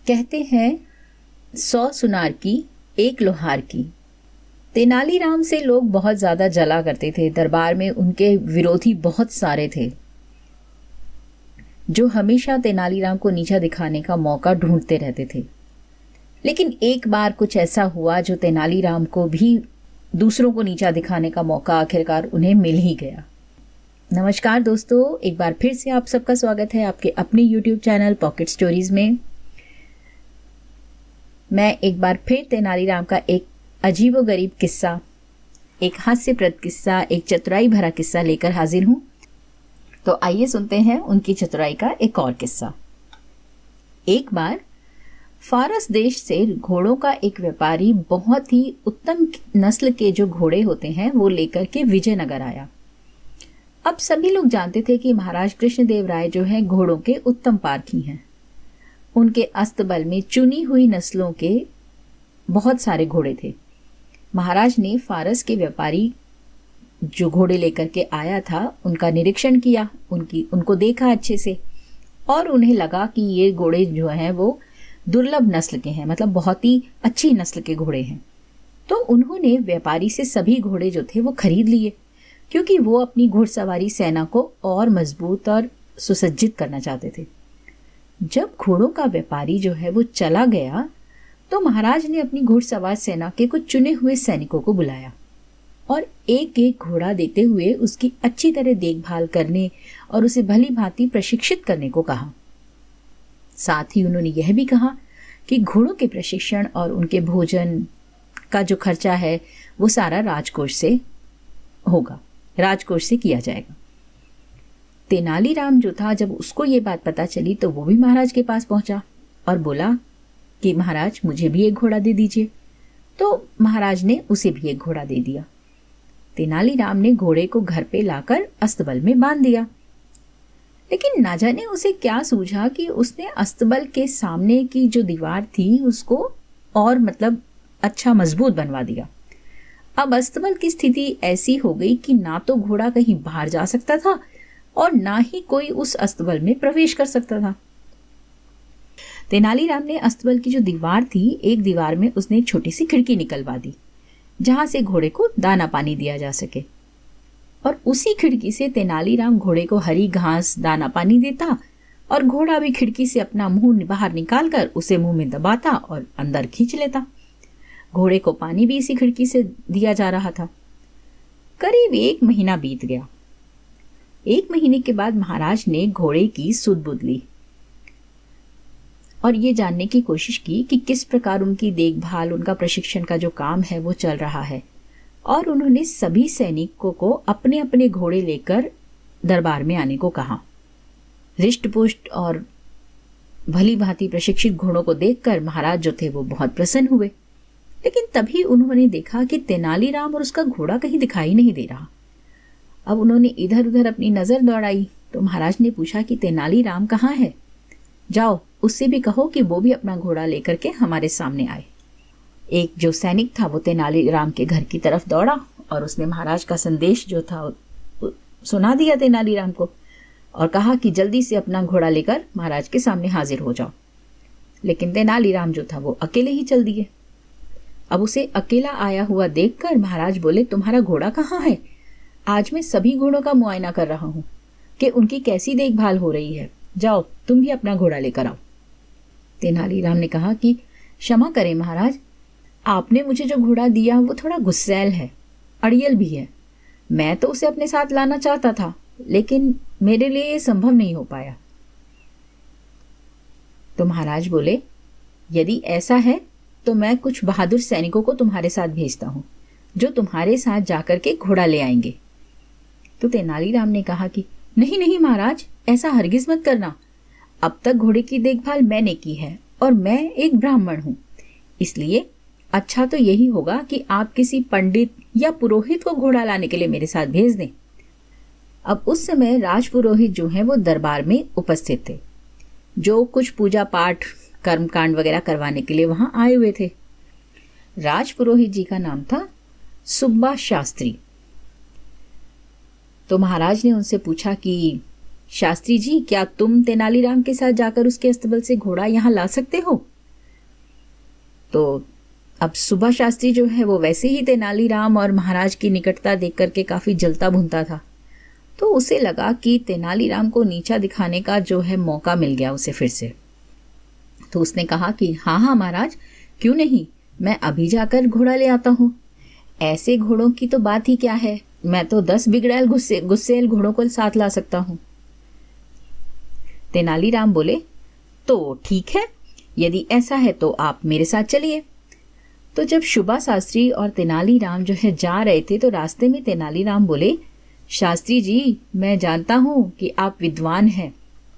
कहते हैं 100 सुनार की एक लोहार की। तेनालीराम से लोग बहुत ज्यादा जला करते थे। दरबार में उनके विरोधी बहुत सारे थे जो हमेशा तेनालीराम को नीचा दिखाने का मौका ढूंढते रहते थे। लेकिन एक बार कुछ ऐसा हुआ जो तेनालीराम को भी दूसरों को नीचा दिखाने का मौका आखिरकार उन्हें मिल ही गया। नमस्कार दोस्तों, एक बार फिर से आप सबका स्वागत है आपके अपने YouTube चैनल पॉकेट स्टोरीज में। मैं एक बार फिर तेनालीराम का एक अजीबोगरीब किस्सा, एक हास्यप्रद किस्सा, एक चतुराई भरा किस्सा लेकर हाजिर हूं। तो आइए सुनते हैं उनकी चतुराई का एक और किस्सा। एक बार फारस देश से घोड़ों का एक व्यापारी बहुत ही उत्तम नस्ल के जो घोड़े होते हैं वो लेकर के विजयनगर आया। अब सभी लोग जानते थे कि महाराज कृष्णदेव राय जो है घोड़ों के उत्तम पारखी हैं। उनके अस्तबल में चुनी हुई नस्लों के बहुत सारे घोड़े थे। महाराज ने फारस के व्यापारी जो घोड़े लेकर के आया था उनका निरीक्षण किया, उनको देखा अच्छे से, और उन्हें लगा कि ये घोड़े जो हैं वो दुर्लभ नस्ल के हैं, मतलब बहुत ही अच्छी नस्ल के घोड़े हैं। तो उन्होंने व्यापारी से सभी घोड़े जो थे वो खरीद लिए, क्योंकि वो अपनी घुड़सवारी सेना को और मजबूत और सुसज्जित करना चाहते थे। जब घोड़ों का व्यापारी जो है वो चला गया तो महाराज ने अपनी घुड़सवार सेना के कुछ चुने हुए सैनिकों को बुलाया और एक एक घोड़ा देते हुए उसकी अच्छी तरह देखभाल करने और उसे भली भांति प्रशिक्षित करने को कहा। साथ ही उन्होंने यह भी कहा कि घोड़ों के प्रशिक्षण और उनके भोजन का जो खर्चा है वो सारा राजकोष से होगा, राजकोष से किया जाएगा। तेनालीराम जो था, जब उसको ये बात पता चली तो वो भी महाराज के पास पहुंचा और बोला कि महाराज मुझे भी एक घोड़ा दे दीजिए। तो महाराज ने उसे भी एक घोड़ा दे दिया। तेनालीराम ने घोड़े को घर पे लाकर अस्तबल में बांध दिया। लेकिन ना जाने उसे क्या सूझा कि उसने अस्तबल के सामने की जो दीवार थी उसको और अच्छा मजबूत बनवा दिया। अब अस्तबल की स्थिति ऐसी हो गई कि ना तो घोड़ा कहीं बाहर जा सकता था और ना ही कोई उस अस्तबल में प्रवेश कर सकता था। तेनालीराम ने अस्तबल की जो दीवार थी, एक दीवार में उसने एक छोटी सी खिड़की निकलवा दी जहां से घोड़े को दाना पानी दिया जा सके, और उसी खिड़की से तेनालीराम घोड़े को हरी घास दाना पानी देता और घोड़ा भी खिड़की से अपना मुंह बाहर निकालकर उसे मुंह में दबाता और अंदर खींच लेता। घोड़े को पानी भी इसी खिड़की से दिया जा रहा था। करीब 1 महीना बीत गया। 1 महीने के बाद महाराज ने घोड़े की सुध-बुध ली और ये जानने की कोशिश की कि किस प्रकार उनकी देखभाल, उनका प्रशिक्षण का जो काम है वो चल रहा है, और उन्होंने सभी सैनिकों को अपने अपने घोड़े लेकर दरबार में आने को कहा। हृष्ट-पुष्ट और भली भांति प्रशिक्षित घोड़ों को देखकर महाराज जो थे वो बहुत प्रसन्न हुए। लेकिन तभी उन्होंने देखा कि तेनालीराम और उसका घोड़ा कहीं दिखाई नहीं दे रहा। अब उन्होंने इधर उधर अपनी नजर दौड़ाई तो महाराज ने पूछा कि तेनालीराम कहाँ है? जाओ उससे भी कहो कि वो भी अपना घोड़ा लेकर के हमारे सामने आए। एक जो सैनिक था वो तेनालीराम के घर की तरफ दौड़ा और उसने महाराज का संदेश जो था सुना दिया तेनालीराम को और कहा कि जल्दी से अपना घोड़ा लेकर महाराज के सामने हाजिर हो जाओ। लेकिन तेनालीराम जो था वो अकेले ही चल दिए। अब उसे अकेला आया हुआ देखकर महाराज बोले, तुम्हारा घोड़ा कहाँ है? आज मैं सभी घोड़ों का मुआयना कर रहा हूं कि उनकी कैसी देखभाल हो रही है। जाओ तुम भी अपना घोड़ा लेकर आओ। तेनालीराम ने कहा कि क्षमा करें महाराज, आपने मुझे जो घोड़ा दिया वो थोड़ा गुस्सैल है, अड़ियल भी है। मैं तो उसे अपने साथ लाना चाहता था लेकिन मेरे लिए ये संभव नहीं हो पाया। तो महाराज बोले, यदि ऐसा है तो मैं कुछ बहादुर सैनिकों को तुम्हारे साथ भेजता हूं जो तुम्हारे साथ जाकर के घोड़ा ले आएंगे। तो तेनालीराम ने कहा कि नहीं नहीं महाराज, ऐसा हरगिज मत करना। अब तक घोड़े की देखभाल मैंने की है और मैं एक ब्राह्मण हूं, इसलिए अच्छा तो यही होगा कि आप किसी पंडित या पुरोहित को घोड़ा लाने के लिए मेरे साथ भेज दें। अब उस समय राजपुरोहित जो हैं वो दरबार में उपस्थित थे, जो कुछ पूजा पाठ कर्मकांड वगैरह करवाने के लिए वहां आए हुए थे। राजपुरोहित जी का नाम था सुब्बा शास्त्री। तो महाराज ने उनसे पूछा कि शास्त्री जी, क्या तुम तेनालीराम के साथ जाकर उसके अस्तबल से घोड़ा यहाँ ला सकते हो? तो अब सुबा शास्त्री जो है वो वैसे ही तेनालीराम और महाराज की निकटता देख करके काफ़ी जलता भुनता था। तो उसे लगा कि तेनालीराम को नीचा दिखाने का जो है मौका मिल गया उसे फिर से। तो उसने कहा कि हाँ हाँ महाराज, क्यों नहीं, मैं अभी जाकर घोड़ा ले आता हूँ। ऐसे घोड़ों की तो बात ही क्या है, मैं तो 10 बिगड़ैल गुस्सेल घोड़ों को साथ ला सकता हूँ। तेनालीराम बोले, तो ठीक है, यदि ऐसा है तो आप मेरे साथ चलिए। तो जब सुबा शास्त्री और तेनालीराम जो है जा रहे थे तो रास्ते में तेनालीराम बोले, शास्त्री जी, मैं जानता हूँ कि आप विद्वान हैं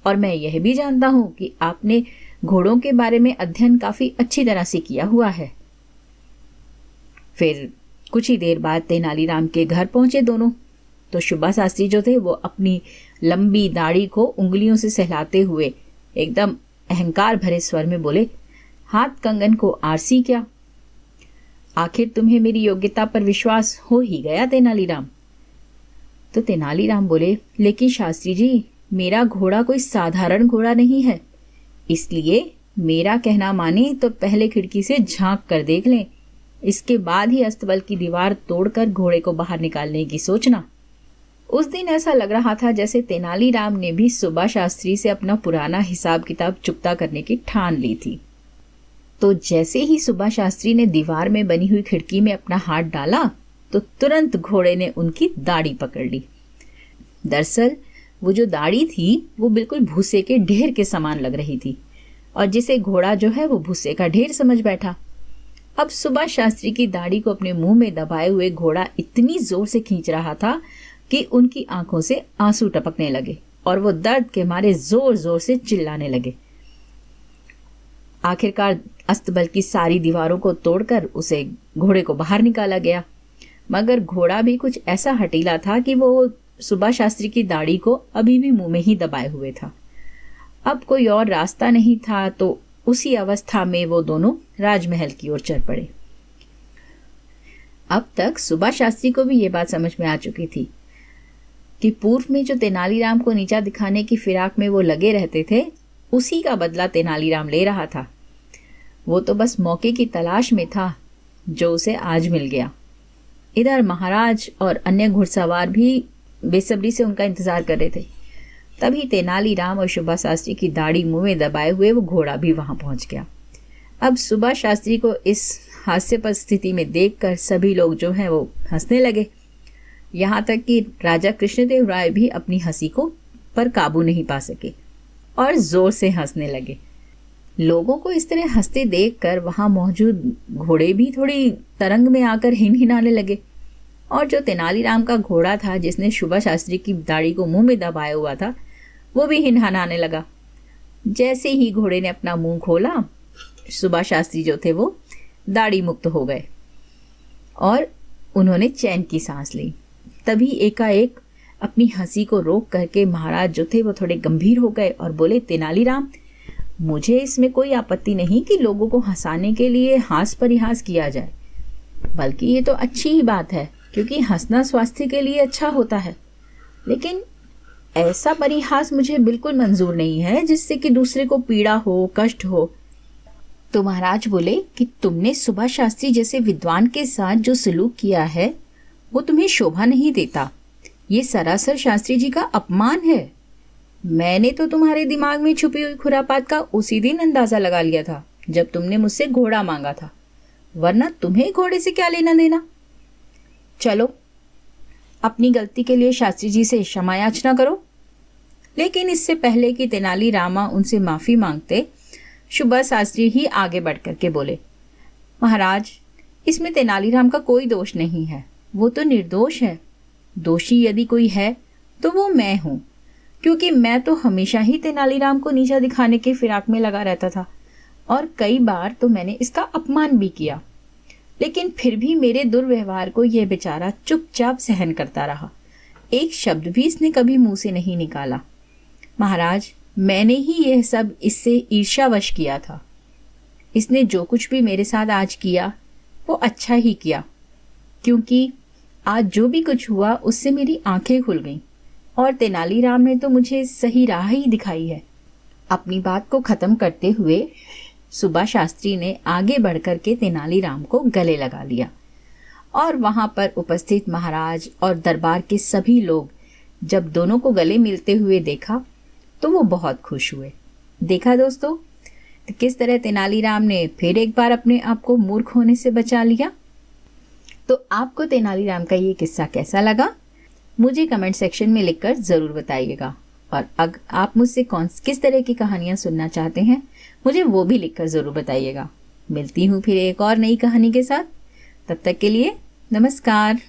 और मैं यह भी जानता हूँ कि आपने घोड़ों के बारे में अध्ययन काफी अच्छी तरह से किया हुआ है। फिर कुछ ही देर बाद तेनालीराम के घर पहुंचे दोनों। तो सुबा शास्त्री जो थे वो अपनी लंबी दाढ़ी को उंगलियों से सहलाते हुए एकदम अहंकार भरे स्वर में बोले, हाथ कंगन को आरसी क्या? आखिर तुम्हें मेरी योग्यता पर विश्वास हो ही गया तेनालीराम। तो तेनालीराम बोले, लेकिन शास्त्री जी, मेरा घोड़ा कोई साधारण घोड़ा नहीं है, इसलिए मेरा कहना माने तो पहले खिड़की से झांक कर देख लें, इसके बाद ही अस्तबल की दीवार तोड़कर घोड़े को बाहर निकालने की सोचना। उस दिन ऐसा लग रहा था जैसे तेनालीराम ने भी सुबा शास्त्री से अपना पुराना हिसाब किताब चुकता करने की ठान ली थी। तो जैसे ही सुबा शास्त्री ने दीवार में बनी हुई खिड़की में अपना हाथ डाला तो तुरंत घोड़े ने उनकी दाढ़ी पकड़ ली। दरअसल वो जो दाढ़ी थी वो बिल्कुल भूसे के ढेर के समान लग रही थी और जिसे घोड़ा जो है वो भूसे का ढेर समझ बैठा। अब सुबा शास्त्री की दाढ़ी को अपने मुंह में दबाए हुए घोड़ा इतनी जोर से खींच रहा था कि उनकी आंखों से आंसू टपकने लगे और वो दर्द के मारे जोर जोर से चिल्लाने लगे। आखिरकार अस्तबल की सारी दीवारों को तोड़कर उसे घोड़े को बाहर निकाला गया, मगर घोड़ा भी कुछ ऐसा हठीला था कि वो सुबा शास्त्री की दाढ़ी को अभी भी मुंह में ही दबाए हुए था। अब कोई और रास्ता नहीं था तो उसी अवस्था में वो दोनों राजमहल की ओर चल पड़े। अब तक सुबा शास्त्री को भी ये बात समझ में आ चुकी थी कि पूर्व में जो तेनालीराम को नीचा दिखाने की फिराक में वो लगे रहते थे, उसी का बदला तेनालीराम ले रहा था। वो तो बस मौके की तलाश में था जो उसे आज मिल गया। इधर महाराज और अन्य घुड़सवार भी बेसब्री से उनका इंतजार कर रहे थे। तभी तेनालीराम और सुबा शास्त्री की दाढ़ी मुंह में दबाए हुए वो घोड़ा भी वहां पहुंच गया। अब सुबा शास्त्री को इस हास्यपद स्थिति में देखकर सभी लोग जो हैं वो हंसने लगे। यहाँ तक कि राजा कृष्णदेव राय भी अपनी हंसी को पर काबू नहीं पा सके और जोर से हंसने लगे। लोगों को इस तरह हंसते देखकर वहां मौजूद घोड़े भी थोड़ी तरंग में आकर हिनहिनाने लगे और जो तेनालीराम का घोड़ा था जिसने सुबा शास्त्री की दाढ़ी को मुंह में दबाया हुआ था वो भी हिनहानाने लगा। जैसे ही घोड़े ने अपना मुंह खोला, सुबा शास्त्री जो थे वो दाढ़ी मुक्त हो गए और उन्होंने चैन की सांस ली। तभी एकाएक अपनी हंसी को रोक करके महाराज जो थे वो थोड़े गंभीर हो गए और बोले, तेनालीराम, मुझे इसमें कोई आपत्ति नहीं कि लोगों को हंसाने के लिए हास परिहास किया जाए, बल्कि ये तो अच्छी ही बात है क्योंकि हंसना स्वास्थ्य के लिए अच्छा होता है। लेकिन ऐसा परिहास मुझे बिल्कुल मंजूर नहीं है जिससे कि दूसरे को पीड़ा हो, कष्ट हो। तो महाराज बोले कि तुमने सुबा शास्त्री जैसे विद्वान के साथ जो सलूक किया है वो तुम्हें शोभा नहीं देता। ये सरासर शास्त्री जी का अपमान है। मैंने तो तुम्हारे दिमाग में छुपी हुई खुरापात का उसी दिन अंदाजा लगा लिया था जब तुमने मुझसे घोड़ा मांगा था, वरना तुम्हें घोड़े से क्या लेना देना। चलो, अपनी गलती के लिए शास्त्री जी से क्षमा याचना करो। लेकिन इससे पहले कि तेनालीरामा उनसे माफी मांगते, सुबा शास्त्री ही आगे बढ़ करके बोले, महाराज, इसमें तेनालीराम का कोई दोष नहीं है, वो तो निर्दोष है। दोषी यदि कोई है तो वो मैं हूं, क्योंकि मैं तो हमेशा ही तेनालीराम को नीचा दिखाने के फिराक में लगा रहता था और कई बार तो मैंने इसका अपमान भी किया, लेकिन फिर भी मेरे दुर्व्यवहार को यह बेचारा चुपचाप सहन करता रहा। एक शब्द भी इसने कभी मुंह से नहीं निकाला। महाराज, मैंने ही यह सब इससे ईर्ष्यावश किया था। इसने जो कुछ भी मेरे साथ आज किया वो अच्छा ही किया, क्योंकि आज जो भी कुछ हुआ उससे मेरी आंखें खुल गईं और तेनालीराम ने तो मुझे सही राह ही दिखाई है। अपनी बात को खत्म करते हुए सुबा शास्त्री ने आगे बढ़कर के तेनालीराम को गले लगा लिया और वहां पर उपस्थित महाराज और दरबार के सभी लोग जब दोनों को गले मिलते हुए देखा तो वो बहुत खुश हुए। देखा दोस्तों, तो किस तरह तेनालीराम ने फिर एक बार अपने आप को मूर्ख होने से बचा लिया। तो आपको तेनालीराम का ये किस्सा कैसा लगा, मुझे कमेंट सेक्शन में लिखकर ज़रूर बताइएगा। और अगर आप मुझसे किस तरह की कहानियाँ सुनना चाहते हैं, मुझे वो भी लिखकर ज़रूर बताइएगा। मिलती हूँ फिर एक और नई कहानी के साथ। तब तक के लिए नमस्कार।